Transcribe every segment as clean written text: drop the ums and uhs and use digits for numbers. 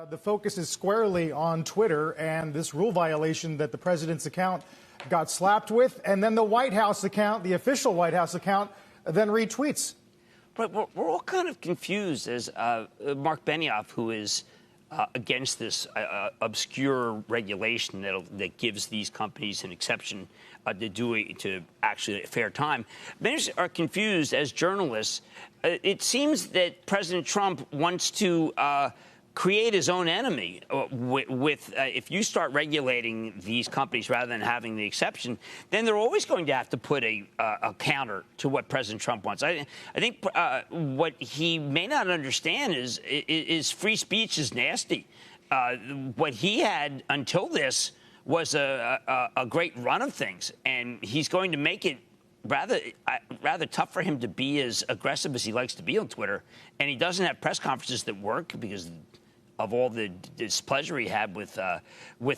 The focus is squarely on Twitter and this rule violation that the president's account got slapped with, and then the White House account, the official White House account, then retweets. But we're all kind of confused as Mark Benioff, who is against this obscure regulation that gives these companies an exception to do it to actually a fair time. Many are confused as journalists. It seems that President Trump wants to create his own enemy with if you start regulating these companies rather than having the exception, then they're always going to have to put a counter to what President Trump wants. I think what he may not understand is free speech is nasty. What he had until this was a great run of things, and he's going to make it rather tough for him to be as aggressive as he likes to be on Twitter. And he doesn't have press conferences that work because of all the displeasure he had with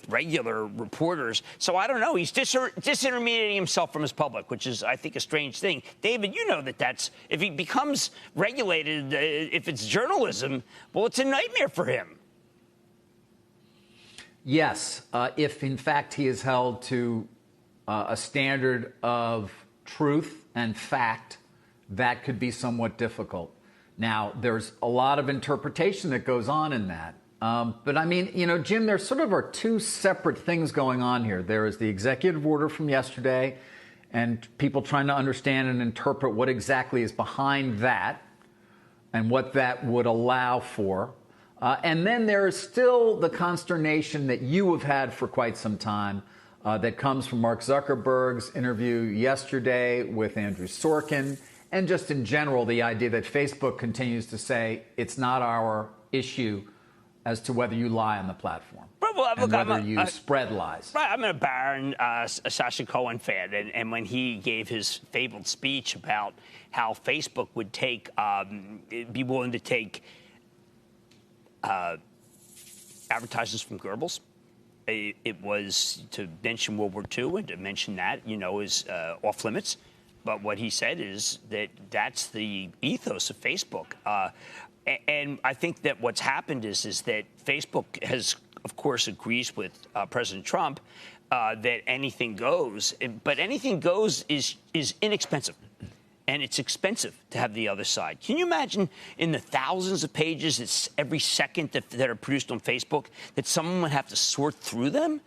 regular reporters. So I don't know. He's disintermediating himself from his public, which is, I think, a strange thing. David, you know that's if he becomes regulated, if it's journalism, well, it's a nightmare for him. Yes, if in fact he is held to a standard of truth and fact, that could be somewhat difficult. Now, there's a lot of interpretation that goes on in that. But I mean, you know, Jim, there sort of are two separate things going on here. There is the executive order from yesterday and people trying to understand and interpret what exactly is behind that and what that would allow for. And then there is still the consternation that you have had for quite some time that comes from Mark Zuckerberg's interview yesterday with Andrew Sorkin. And just in general, the idea that Facebook continues to say it's not our issue as to whether you lie on the platform and whether you spread lies. Right, I'm a Baron Sacha Cohen fan, and when he gave his fabled speech about how Facebook would be willing to take advertisers from Goebbels, it was to mention World War II, and to mention that, you know, is off limits. But what he said is that that's the ethos of Facebook. And I think that what's happened is that Facebook has, of course, agrees with President Trump that anything goes. But anything goes is inexpensive. And it's expensive to have the other side. Can you imagine in the thousands of pages every second that are produced on Facebook that someone would have to sort through them?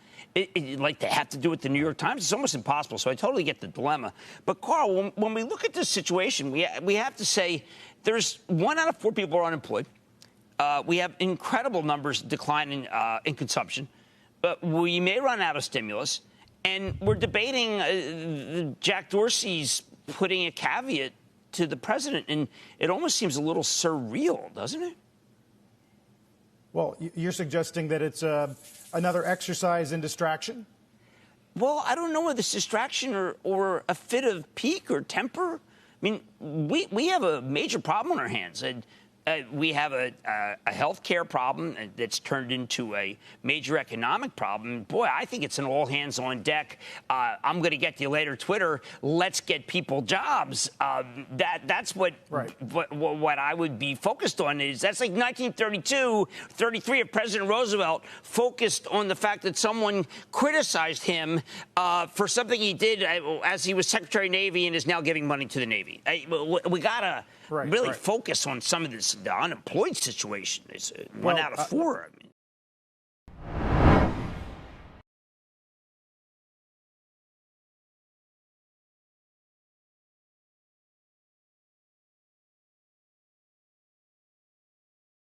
Like they have to do it the New York Times. It's almost impossible. So I totally get the dilemma. But, Carl, when we look at this situation, we have to say there's 1 out of 4 people are unemployed. We have incredible numbers declining in consumption. But we may run out of stimulus. And we're debating Jack Dorsey's putting a caveat to the president. And it almost seems a little surreal, doesn't it? Well, you're suggesting that it's another exercise in distraction? Well, I don't know whether it's distraction or a fit of pique or temper. I mean, we have a major problem on our hands. And we have a health care problem that's turned into a major economic problem. Boy, I think it's an all hands on deck. I'm going to get to you later, Twitter. Let's get people jobs. That's what I would be focused on. That's like 1932, 33 of President Roosevelt focused on the fact that someone criticized him for something he did as he was Secretary of Navy and is now giving money to the Navy. We got to really focus on some of this, the unemployed situation. It's 1 out of 4.